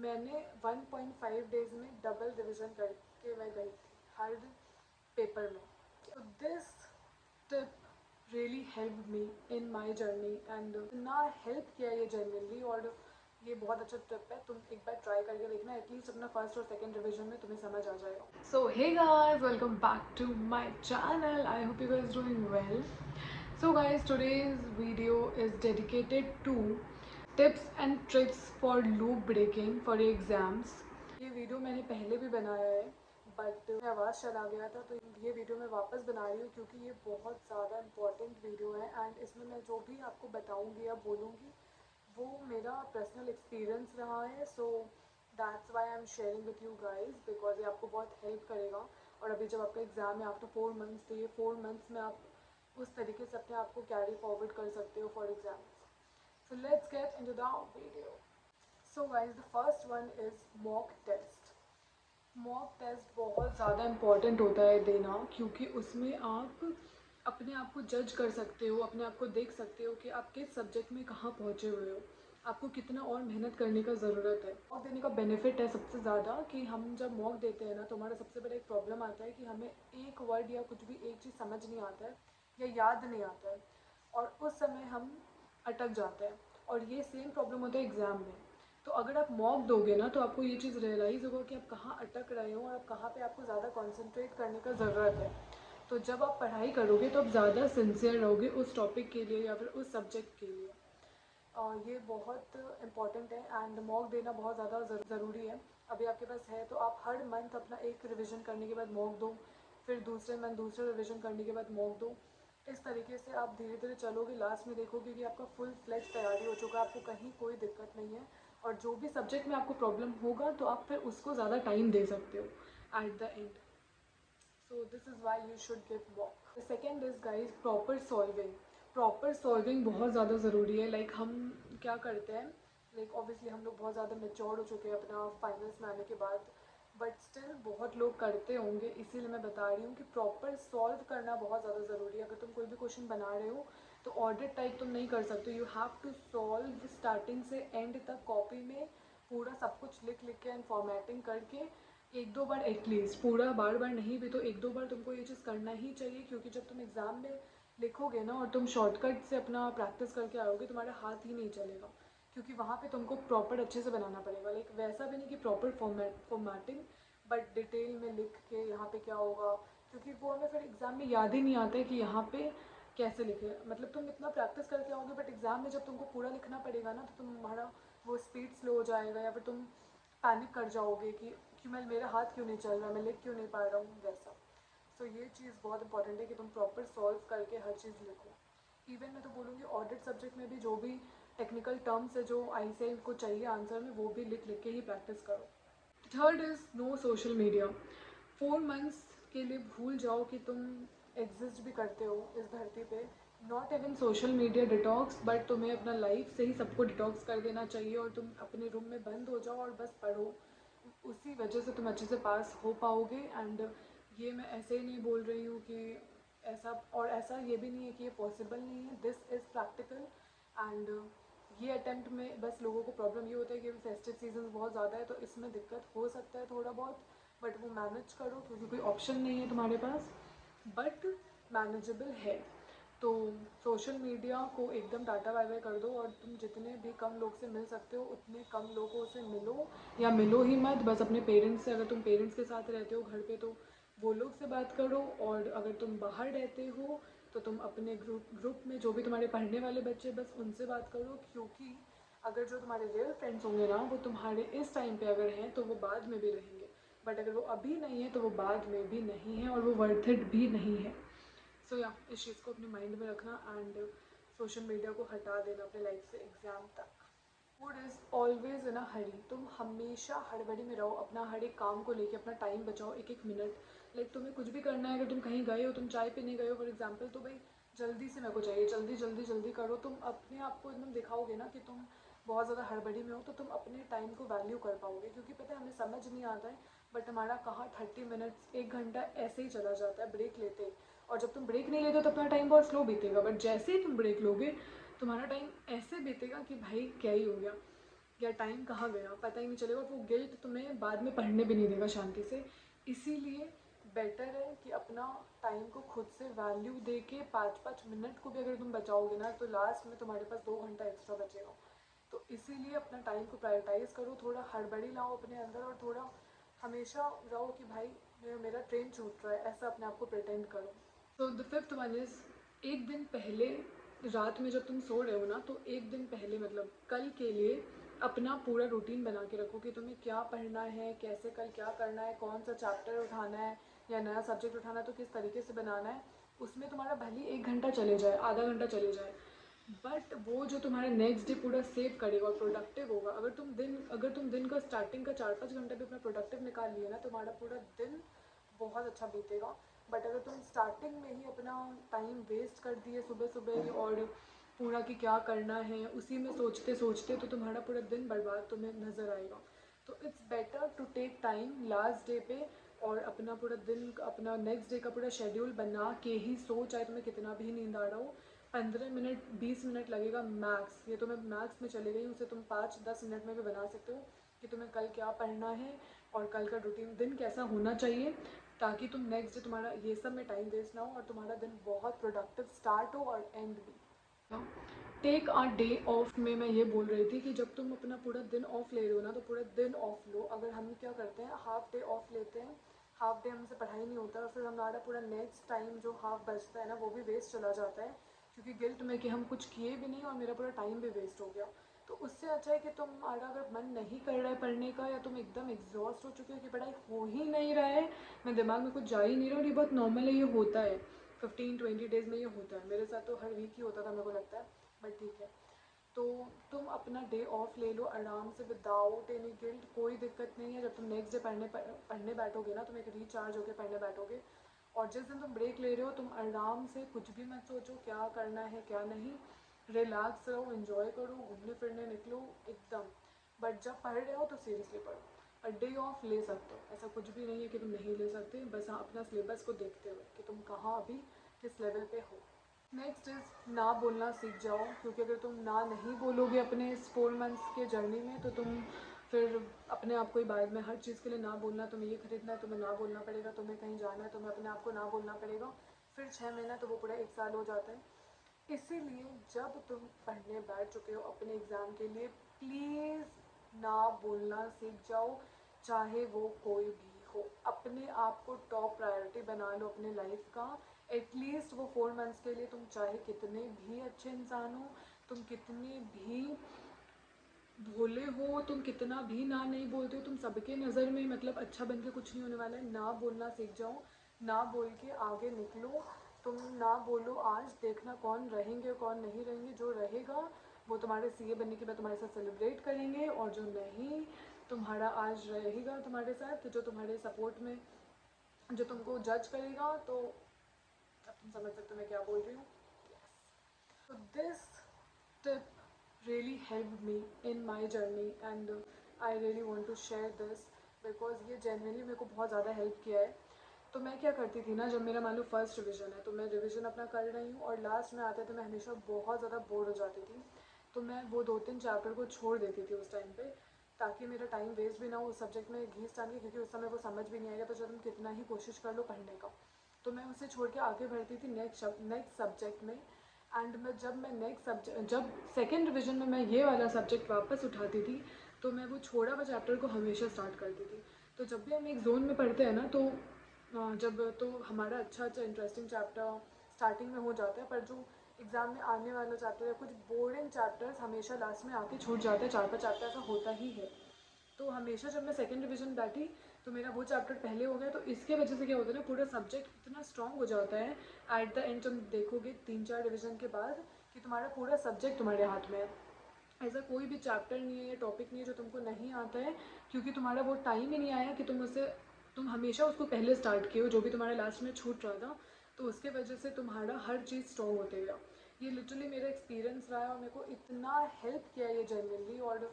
मैंने 1.5 डेज में double revision करके मैं गई थी हर पेपर में। तो this tip really help me in my journey and इतना हेल्प किया ये जेन्युइनली। और ये बहुत अच्छा टिप है, तुम एक बार ट्राई करके देखना, एटलीस्ट अपना फर्स्ट और सेकंड रिवीजन में तुम्हें समझ आ जाएगा। So hey guys, welcome back to my channel. I hope you guys doing well. So guys, today's video is dedicated to tips and tricks for loop breaking for exams. ये video मैंने पहले भी बनाया है बट आवाज़ चला गया था, तो ये वीडियो मैं वापस बना रही हूँ क्योंकि ये बहुत ज़्यादा इम्पॉर्टेंट वीडियो है एंड इसमें मैं जो भी आपको बताऊँगी या बोलूँगी वो मेरा पर्सनल एक्सपीरियंस रहा है। So that's why I am sharing with you guys, because ये आपको बहुत हेल्प करेगा। और अभी जब आपका एग्ज़ाम है आफ्टर 4 मंथ्स, तो ये 4 मंथ्स में आप उस तरीके से अपने आप को कैरी फॉरवर्ड कर सकते हो for exams. So let's get into the video. So guys, the first one is mock test. Mock test बहुत ज़्यादा इम्पॉर्टेंट होता है देना, क्योंकि उसमें आप अपने आप को जज कर सकते हो, अपने आप को देख सकते हो कि आप किस सब्जेक्ट में कहाँ पहुँचे हुए हो, आपको कितना और मेहनत करने का ज़रूरत है। मॉक देने का बेनिफिट है सबसे ज़्यादा कि हम जब मॉक देते हैं ना, तो हमारा सबसे बड़ा एक प्रॉब्लम आता है कि हमें एक वर्ड या कुछ भी एक चीज़ समझ नहीं आता है या याद नहीं आता है, और उस समय हम अटक जाते हैं। और ये सेम प्रॉब्लम होता है एग्ज़ाम में। तो अगर आप मॉक दोगे ना, तो आपको ये चीज़ रियलाइज़ होगा कि आप कहाँ अटक रहे हो और आप कहाँ पे आपको ज़्यादा कंसंट्रेट करने का ज़रूरत है। तो जब आप पढ़ाई करोगे तो आप ज़्यादा सिंसियर रहोगे उस टॉपिक के लिए या फिर उस सब्जेक्ट के लिए। ये बहुत इम्पॉर्टेंट है एंड मॉक देना बहुत ज़्यादा ज़रूरी है। अभी आपके पास है तो आप हर मंथ अपना एक रिवीजन करने के बाद मॉक दो, फिर दूसरे मंथ दूसरा रिवीजन करने के बाद मॉक दो। इस तरीके से आप धीरे धीरे चलोगे, लास्ट में देखोगे कि आपका फुल फ्लेज तैयारी हो चुका है, आपको कहीं कोई दिक्कत नहीं है। और जो भी सब्जेक्ट में आपको प्रॉब्लम होगा तो आप फिर उसको ज़्यादा टाइम दे सकते हो at the end. So this is why you should give walk. The second is guys proper solving. Proper solving बहुत ज़्यादा ज़रूरी है। लाइक हम क्या करते हैं, लाइक ऑब्वियसली हम लोग बहुत ज़्यादा मेच्योर हो चुके हैं अपना फाइनल्स में आने के बाद, बट स्टिल बहुत लोग करते होंगे, इसीलिए मैं बता रही हूँ कि प्रॉपर सॉल्व करना बहुत ज़्यादा ज़रूरी है। अगर तुम कोई भी क्वेश्चन बना रहे हो तो ऑडिट टाइप तुम नहीं कर सकते, you have to solve starting से एंड तक कॉपी में पूरा सब कुछ लिख लिख के एंड फॉर्मेटिंग करके एक दो बार एटलीस्ट, पूरा बार बार नहीं भी तो एक दो बार तुमको ये चीज़ करना ही चाहिए। क्योंकि जब तुम एग्ज़ाम में लिखोगे ना और तुम शॉर्टकट से अपना प्रैक्टिस करके आओगे, तुम्हारा हाथ ही नहीं चलेगा, क्योंकि वहाँ पे तुमको प्रॉपर अच्छे से बनाना पड़ेगा। लाइक वैसा भी नहीं कि प्रॉपर फॉर्मेटिंग, बट डिटेल में लिख के यहाँ पे क्या होगा, क्योंकि वो हमें फिर एग्ज़ाम में याद ही नहीं आता है कि यहाँ पे कैसे लिखे। मतलब तुम इतना प्रैक्टिस करके आओगे बट एग्ज़ाम में जब तुमको पूरा लिखना पड़ेगा ना, तो तुम्हारा वो स्पीड स्लो हो जाएगा या फिर तुम पैनिक कर जाओगे कि मैं मेरा हाथ क्यों नहीं चल रहा, मैं लिख क्यों नहीं पा रहा हूँ वैसा। सो ये चीज़ बहुत इंपॉर्टेंट है कि तुम प्रॉपर सॉल्व करके हर चीज़ लिखो। इवन मैं तो बोलूँगी ऑडिट सब्जेक्ट में भी जो भी टेक्निकल टर्म्स है जो ICAI को चाहिए आंसर में, वो भी लिख लिख के ही प्रैक्टिस करो। Third is no social media. 4 months के लिए भूल जाओ कि तुम एग्जिस्ट भी करते हो इस धरती पे। Not even social media detox, but तुम्हें अपना लाइफ से ही सबको डिटॉक्स कर देना चाहिए और तुम अपने रूम में बंद हो जाओ और बस पढ़ो। उसी वजह से तुम अच्छे से पास हो पाओगे। एंड ये मैं ऐसे ही नहीं बोल रही हूँ कि ऐसा, और ऐसा ये भी नहीं है कि ये पॉसिबल नहीं है, दिस इज़ प्रैक्टिकल। एंड ये अटैम्प्ट में बस लोगों को प्रॉब्लम ये होता है कि फेस्टिव सीजन बहुत ज़्यादा है तो इसमें दिक्कत हो सकता है थोड़ा बहुत, बट वो मैनेज करो क्योंकि कोई ऑप्शन नहीं है तुम्हारे पास, बट मैनेजेबल है। तो सोशल मीडिया को एकदम टाटा बाय बाय कर दो और तुम जितने भी कम लोग से मिल सकते हो उतने कम लोगों से मिलो, या मिलो ही मत। बस अपने पेरेंट्स से, अगर तुम पेरेंट्स के साथ रहते हो घर पे तो वो लोग से बात करो, और अगर तुम बाहर रहते हो तो तुम अपने ग्रुप में जो भी तुम्हारे पढ़ने वाले बच्चे बस उनसे बात करो। क्योंकि अगर जो तुम्हारे रियल फ्रेंड्स होंगे ना वो तुम्हारे इस टाइम पे अगर हैं तो वो बाद में भी रहेंगे, बट अगर वो अभी नहीं है तो वो बाद में भी नहीं है और वो वर्थ इट भी नहीं है। सो या इस चीज़ को अपने माइंड में रखना एंड सोशल मीडिया को हटा देना अपने लाइफ से एग्ज़ाम तक। फूड इज़ ऑलवेज इन अ हरी। तुम हमेशा हड़बड़ी में रहो, अपना हर एक काम को लेके अपना टाइम बचाओ, एक एक मिनट। लाइक तुम्हें कुछ भी करना है, अगर तुम कहीं गए हो, तुम चाय पीने गए हो फॉर एग्जाम्पल, तो भाई जल्दी से मेरे को चाहिए, जल्दी जल्दी जल्दी करो। तुम अपने आप को एकदम दिखाओगे ना कि तुम बहुत ज़्यादा हड़बड़ी में हो, तो तुम अपने टाइम को वैल्यू कर पाओगे। क्योंकि पता है हमें समझ नहीं आता है बट हमारा कहाँ 30 मिनट्स 1 घंटा ऐसे ही चला जाता है ब्रेक लेते ही। और जब तुम ब्रेक नहीं लेते हो तो अपना टाइम बहुत स्लो बीतेगा, बट जैसे ही तुम ब्रेक लोगे तुम्हारा टाइम ऐसे बीतेगा कि भाई क्या ही हो गया। या टाइम कहाँ गया पता ही नहीं चलेगा, और वो गिल्ट तुम्हें बाद में पढ़ने भी नहीं देगा शांति से। इसीलिए बेटर है कि अपना टाइम को खुद से वैल्यू दे के 5-5 मिनट को भी अगर तुम बचाओगे ना, तो लास्ट में तुम्हारे पास 2 घंटा एक्स्ट्रा बचेगा। तो इसीलिए अपना टाइम को प्रायोरिटाइज़ करो, थोड़ा हड़बड़ी लाओ अपने अंदर, और थोड़ा हमेशा रहो कि भाई मेरा ट्रेन छूट रहा है, ऐसा अपने आप को प्रिटेंड करो। तो द फिफ्थ वन इज़, एक दिन पहले रात में जब तुम सो रहे हो ना, तो एक दिन पहले मतलब कल के लिए अपना पूरा रूटीन बना के रखो कि तुम्हें क्या पढ़ना है, कैसे कल क्या करना है, कौन सा चैप्टर उठाना है या नया सब्जेक्ट उठाना है तो किस तरीके से बनाना है। उसमें तुम्हारा भले 1 घंटा चले जाए, आधा घंटा चले जाए, बट वो जो तुम्हारा नेक्स्ट डे पूरा सेव करेगा और प्रोडक्टिव होगा। अगर तुम दिन का स्टार्टिंग का 4-5 घंटे भी अपना प्रोडक्टिव निकाल लिए ना, तुम्हारा पूरा दिन बहुत अच्छा बीतेगा। बट अगर तुम स्टार्टिंग में ही अपना टाइम वेस्ट कर दिए सुबह सुबह ही, और पूरा कि क्या करना है उसी में सोचते सोचते, तो तुम्हारा पूरा दिन बर्बाद तुम्हें नज़र आएगा। तो it's better to take time last day पे, और अपना पूरा दिन, अपना नेक्स्ट डे का पूरा शेड्यूल बना के ही सो, चाहे तुम्हें कितना भी नींद आ रहा हो। 15 मिनट 20 मिनट लगेगा मैक्स, ये तो मैं मैक्स में चले गई, उसे तुम 5-10 मिनट में भी बना सकते हो कि तुम्हें कल क्या पढ़ना है और कल का रूटीन दिन कैसा होना चाहिए, ताकि तुम नेक्स्ट डे तुम्हारा ये सब में टाइम वेस्ट ना हो और तुम्हारा दिन बहुत प्रोडक्टिव स्टार्ट हो और एंड भी। टेक अ डे ऑफ में मैं ये बोल रही थी कि जब तुम अपना पूरा दिन ऑफ ले रहे हो ना, तो पूरा दिन ऑफ लो। अगर हम क्या करते हैं, हाफ डे ऑफ लेते हैं, हाफ डे हमसे पढ़ाई नहीं होता, और फिर हमारा पूरा नेक्स्ट टाइम जो हाफ बचता है ना, वो भी वेस्ट चला जाता है, क्योंकि गिल्ट में कि हम कुछ किए भी नहीं और मेरा पूरा टाइम भी वेस्ट हो गया। तो उससे अच्छा है कि तुम्हारा अगर मन नहीं कर रहा है पढ़ने का, या तुम एकदम एग्जॉस्ट हो चुके हो कि पढ़ाई हो ही नहीं रहा है, मैं दिमाग में कुछ जा ही नहीं रहा, और ये बहुत नॉर्मल है, ये होता है 15-20 डेज़ में, ये होता है। मेरे साथ तो हर वीक ही होता था मेरे को लगता है, बट ठीक है। तो तुम अपना डे ऑफ ले लो आराम से, विदाउट एनी गिल्ट, कोई दिक्कत नहीं है। जब तुम नेक्स्ट डे पढ़ने बैठोगे ना, तुम एक रिचार्ज होकर पढ़ने बैठोगे। और जिस दिन तुम ब्रेक ले रहे हो, तुम आराम से कुछ भी मत सोचो क्या करना है क्या नहीं, रिलैक्स रहो, इन्जॉय करो, घूमने फिरने निकलो एकदम। बट जब पढ़ रहे हो तो सीरियसली पढ़ो। और डे ऑफ ले सकते हो, ऐसा कुछ भी नहीं है कि तुम नहीं ले सकते, बस हाँ अपना सिलेबस को देखते हुए कि तुम कहाँ अभी किस लेवल पे हो। नेक्स्ट इज़, ना बोलना सीख जाओ, क्योंकि अगर तुम ना नहीं बोलोगे अपने इस 4 मंथ्स के जर्नी में, तो तुम फिर अपने आप को ही बाद में हर चीज़ के लिए ना बोलना, तुम्हें ये खरीदना है तुम्हें ना बोलना पड़ेगा, तुम्हें कहीं जाना है तुम्हें अपने आप को ना बोलना पड़ेगा, फिर 6 महीना तो वो पूरा 1 साल हो जाता है। इसीलिए जब तुम पढ़ने बैठ चुके हो अपने एग्ज़ाम के लिए, प्लीज़ ना बोलना सीख जाओ, चाहे वो कोई भी हो। अपने आप को टॉप प्रायोरिटी बना लो अपने लाइफ का। एटलीस्ट वो 4 मंथ्स के लिए तुम चाहे कितने भी अच्छे इंसान हो, तुम कितने भी भोले हो, तुम कितना भी ना नहीं बोलते हो, तुम सबके नज़र में मतलब अच्छा बन के कुछ नहीं होने वाला है। ना बोलना सीख जाओ, ना बोल के आगे निकलो। तुम ना बोलो, आज देखना कौन रहेंगे कौन नहीं रहेंगे। जो रहेगा वो तुम्हारे सीए बनने के बाद तुम्हारे साथ सेलिब्रेट करेंगे, और जो नहीं तुम्हारा आज रहेगा तुम्हारे साथ, जो तुम्हारे सपोर्ट में, जो तुमको जज करेगा, तो अब तुम समझ सकते हो मैं क्या बोल रही हूँ। So this tip really helped me in my journey, and I really want to share this because ये genuinely मेरे को बहुत ज़्यादा हेल्प किया है। तो मैं क्या करती थी ना, जब मेरा मान लो फर्स्ट रिवीजन है, तो मैं रिवीजन अपना कर रही हूँ और लास्ट में आते तो मैं हमेशा बहुत ज़्यादा बोर हो जाती थी। तो मैं वो 2-3 चैप्टर को छोड़ देती थी उस टाइम पे, ताकि मेरा टाइम वेस्ट भी ना हो उस सब्जेक्ट में घीस टान के, क्योंकि उस समय वो समझ भी नहीं आएगा, तो जब तुम कितना ही कोशिश कर लो पढ़ने का। तो मैं उसे छोड़ के आगे बढ़ती थी नेक्स्ट सब्जेक्ट में। एंड मैं नेक्स्ट सब्जेक्ट, जब सेकेंड रिविजन में मैं ये वाला सब्जेक्ट वापस उठाती थी, तो मैं वो छोड़ा हुआ चैप्टर को हमेशा स्टार्ट करती थी। तो जब भी हम एक जोन में पढ़ते हैं ना, तो जब तो हमारा अच्छा अच्छा इंटरेस्टिंग चैप्टर स्टार्टिंग में हो जाता है, पर जो एग्ज़ाम में आने वाला चैप्टर या कुछ बोरिंग चैप्टर्स हमेशा लास्ट में आके छूट जाते हैं। 4-5 चैप्टर ऐसा होता ही है। तो हमेशा जब मैं सेकेंड रिवीजन बैठी, तो मेरा वो चैप्टर पहले हो गया। तो इसके वजह से क्या होता है ना, पूरा सब्जेक्ट इतना स्ट्रॉन्ग हो जाता है एट द एंड। तुम देखोगे 3-4 रिवीजन के बाद कि तुम्हारा पूरा सब्जेक्ट तुम्हारे हाथ में है। ऐसा कोई भी चैप्टर नहीं है या टॉपिक नहीं है जो तुमको नहीं आता है, क्योंकि तुम्हारा वो टाइम ही नहीं आया कि तुम हमेशा उसको पहले स्टार्ट किए हो, जो भी तुम्हारे लास्ट में छूट रहा था। तो उसके वजह से तुम्हारा हर चीज़ स्ट्रॉन्ग होते गया। ये लिटरली मेरा एक्सपीरियंस रहा है, और मेरे को इतना हेल्प किया ये जेन्युइनली। और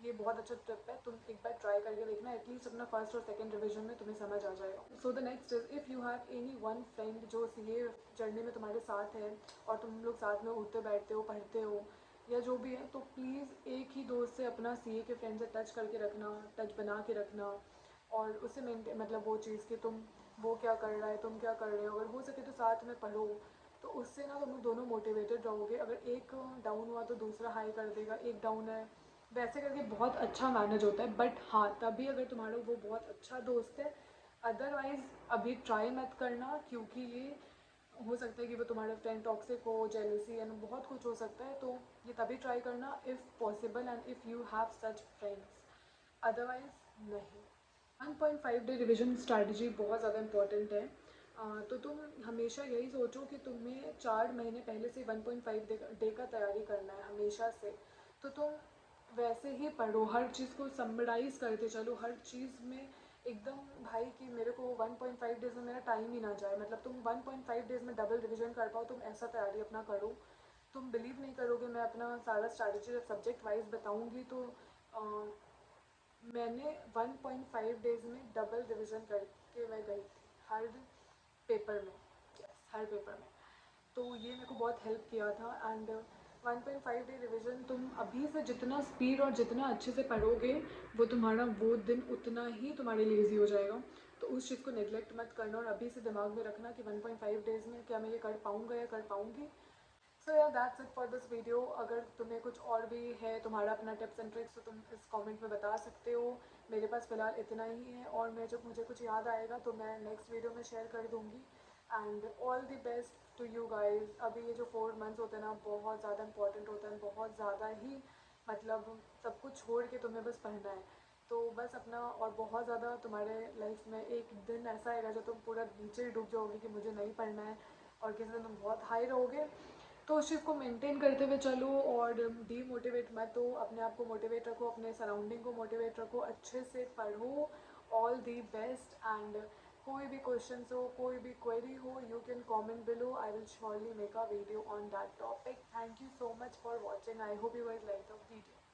ये बहुत अच्छा ट्रिप है, तुम एक बार ट्राई करके देखना, एटलीस्ट अपना फर्स्ट और सेकंड रिवीजन में तुम्हें समझ आ जाएगा। So the next is, if you have any one friend जो सीए जर्नी में तुम्हारे साथ है, और तुम लोग साथ में उठते बैठते हो, पढ़ते हो, या जो भी है, तो प्लीज़ एक ही दोस्त से अपना सीए के फ्रेंड से टच करके रखना, टच बना के रखना, और उससे मेंटेन मतलब वो चीज़ कि तुम वो क्या कर रहा है, तुम क्या कर रहे हो, अगर हो सके तो साथ में पढ़ो। तो उससे ना तुम दोनों मोटिवेटेड रहोगे। अगर एक डाउन हुआ तो दूसरा हाई कर देगा, एक डाउन है, वैसे करके बहुत अच्छा मैनेज होता है। बट हाँ, तभी अगर तुम्हारा वो बहुत अच्छा दोस्त है। अदरवाइज़ अभी ट्राई मत करना, क्योंकि ये हो सकता है कि वो तुम्हारा फ्रेंड टॉक्सिक हो, जेलसी एंड बहुत कुछ हो सकता है। तो ये तभी ट्राई करना if possible and if you have such friends, otherwise नहीं। 1.5 डे रिविजन स्ट्रैटेजी बहुत ज़्यादा इंपॉर्टेंट है। तो तुम हमेशा यही सोचो कि तुम्हें 4 महीने पहले से 1.5 डे का तैयारी करना है हमेशा से। तो तुम वैसे ही पढ़ो, हर चीज़ को समराइज़ करते चलो, हर चीज़ में एकदम भाई कि मेरे को 1.5 डेज़ में मेरा टाइम ही ना जाए, मतलब तुम 1.5 डेज़ में डबल रिविजन कर पाओ, तुम ऐसा तैयारी अपना करो। तुम बिलीव नहीं करोगे, मैं अपना सारा स्ट्रैटेजी जब सब्जेक्ट वाइज बताऊँगी तो मैंने 1.5 डेज़ में डबल रिवीजन करके मैं गई थी हर पेपर में। यस, हर पेपर में। तो ये मेरे को बहुत हेल्प किया था। एंड 1.5 डे रिवीजन तुम अभी से जितना स्पीड और जितना अच्छे से पढ़ोगे, वो तुम्हारा वो दिन उतना ही तुम्हारे लिए ईजी हो जाएगा। तो उस चीज़ को नेग्लेक्ट मत करना, और अभी से दिमाग में रखना कि 1.5 डेज़ में क्या मैं ये कर पाऊँगा या कर पाऊँगी। सो यार, that's it for this video. अगर तुम्हें कुछ और भी है, तुम्हारा अपना टिप्स एंड ट्रिक्स, तो तुम इस कमेंट में बता सकते हो। मेरे पास फ़िलहाल इतना ही है, और मैं जब मुझे कुछ याद आएगा तो मैं नेक्स्ट वीडियो में शेयर कर दूँगी। And all the best to you guys. अभी ये जो 4 मंथ्स होते हैं ना, बहुत ज़्यादा इंपॉर्टेंट होता है, बहुत ज़्यादा ही, मतलब सब कुछ छोड़ के तुम्हें बस पढ़ना है। तो बस अपना, और बहुत ज़्यादा तुम्हारे लाइफ में एक दिन ऐसा आएगा जब तुम पूरा नीचे ही डूब जाओगे कि मुझे नहीं पढ़ना है, और किसी दिन तुम बहुत हाई रहोगे। तो उस चीज़ को मेंटेन करते हुए चलो, और डीमोटिवेट मत हो, अपने आप को मोटिवेट रखो, अपने सराउंडिंग को मोटिवेट रखो, अच्छे से पढ़ो। All the best. एंड कोई भी क्वेश्चन हो, कोई भी क्वेरी हो, you can comment below, I will surely make a video on that topic. Thank you so much for watching, I hope you guys like the video.